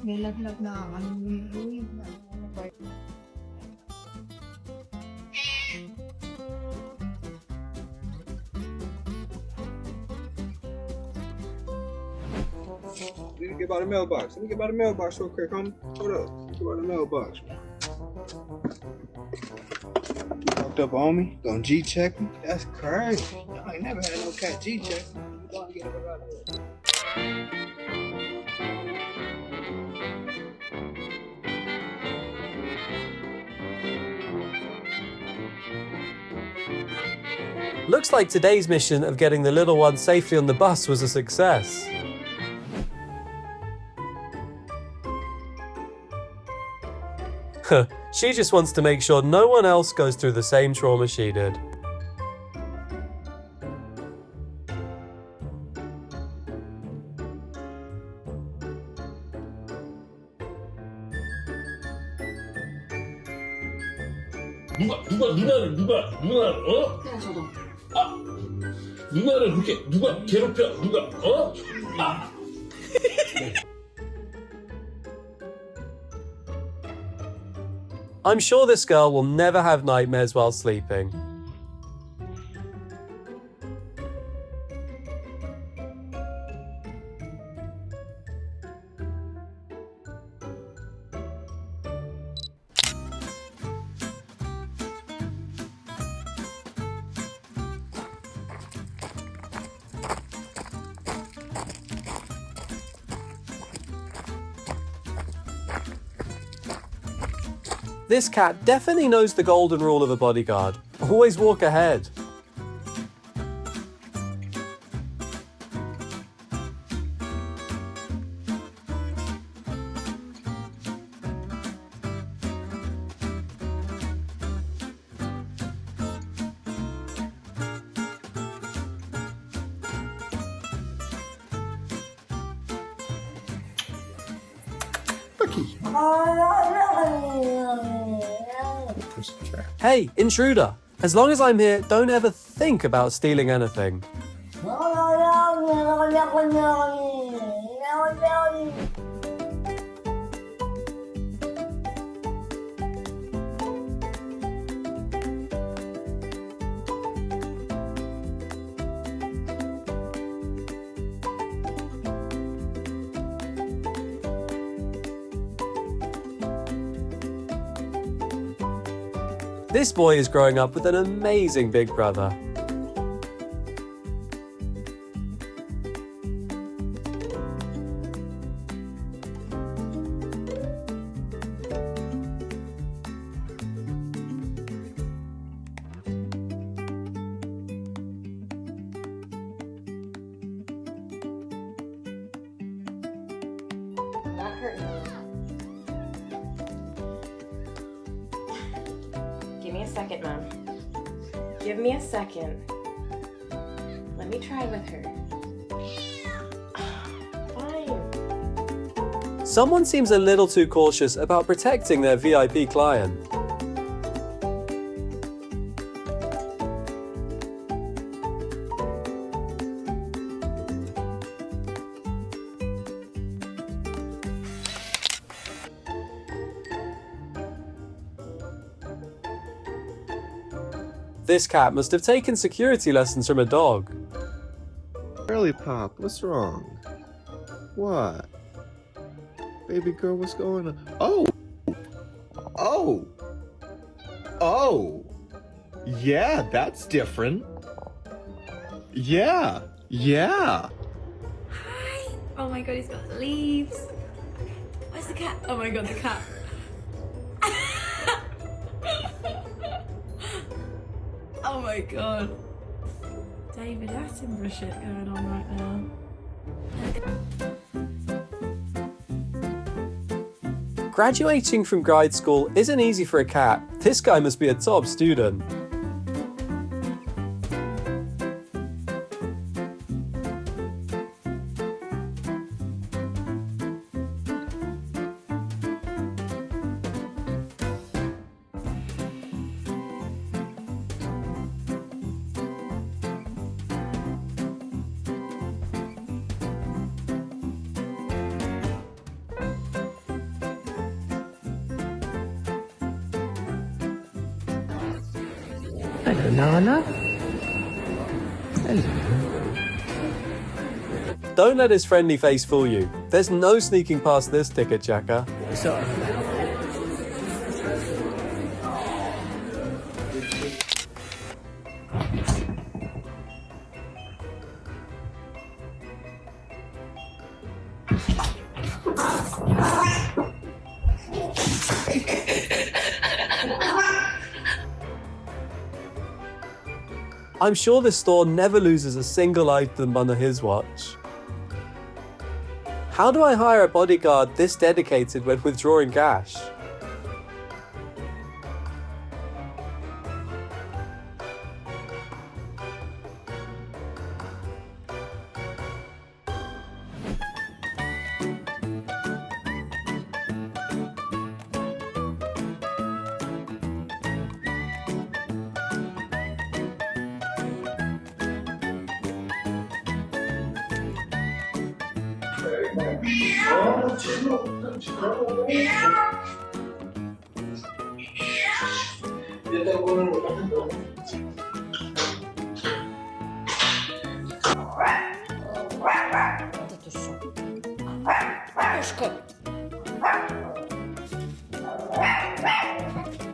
Nilaglag na ano Let me get by the mailbox. Let me get by the mailbox real quick, homie. Hold up. Get by the mailbox. You walked up on me, gonna G-check me? That's crazy. I ain't never had no cat G-check me. You gonna get it out of here. Looks like today's mission of getting the little one safely on the bus was a success. She just wants to make sure no one else goes through the same trauma she did. 누나를 그렇게 누가 괴롭혀 누가 I'm sure this girl will never have nightmares while sleeping. This cat definitely knows the golden rule of a bodyguard. Always walk ahead. Hey, intruder! As long as I'm here, don't ever think about stealing anything. This boy is growing up with an amazing big brother. Not hurting. Give me a second, Mom. Give me a second. Let me try with her. Fine. Someone seems a little too cautious about protecting their VIP client. This cat must have taken security lessons from a dog. Early Pop, what's wrong? What? Baby girl, what's going on? Oh! Oh! Oh! Yeah, that's different. Yeah! Yeah! Hi! Oh my god, he's got leaves. Where's the cat? Oh my god, the cat. Oh my god. David Attenborough shit going on right now. Graduating from grade school isn't easy for a cat. This guy must be a top student. Hello, Nana. Hello. Don't let his friendly face fool you. There's no sneaking past this ticket checker. So, I'm sure this store never loses a single item under his watch. How do I hire a bodyguard this dedicated when withdrawing cash?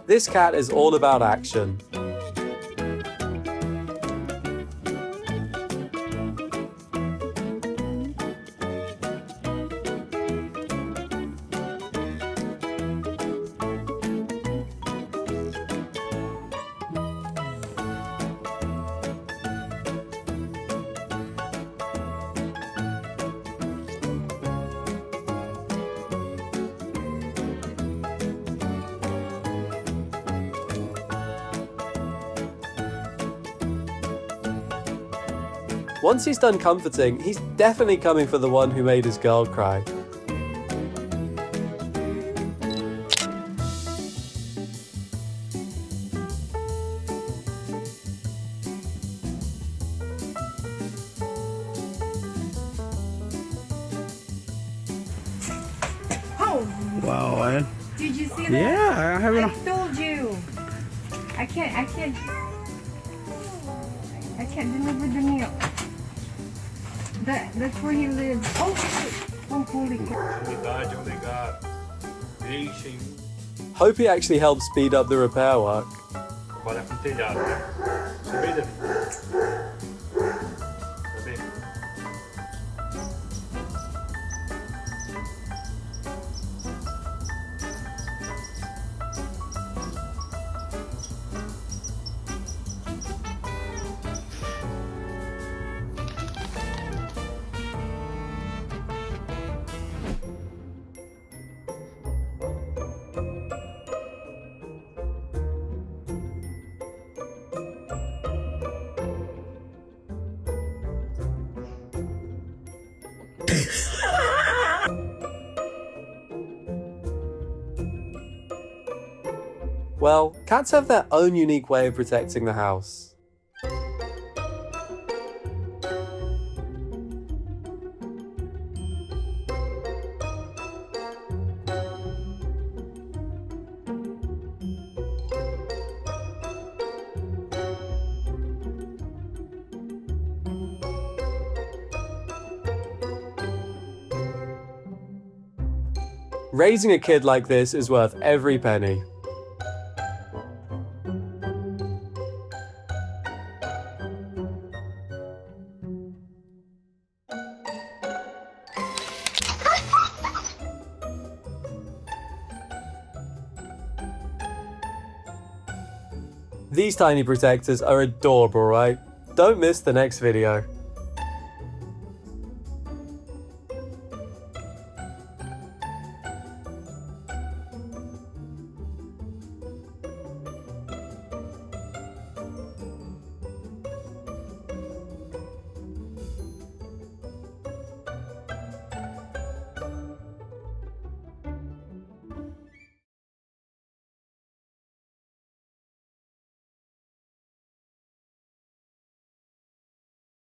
This cat is all about action. Once he's done comforting, he's definitely coming for the one who made his girl cry. Oh, wow, man. did you see that? Yeah, I haven't. I told you. I can't deliver the meal. That's where he lives. Oh, holy crap. Hope he actually helped speed up the repair work. Bora pro telhado, né? Subir, Davi. Davi. Well, cats have their own unique way of protecting the house. Raising a kid like this is worth every penny. These tiny protectors are adorable, right? Don't miss the next video.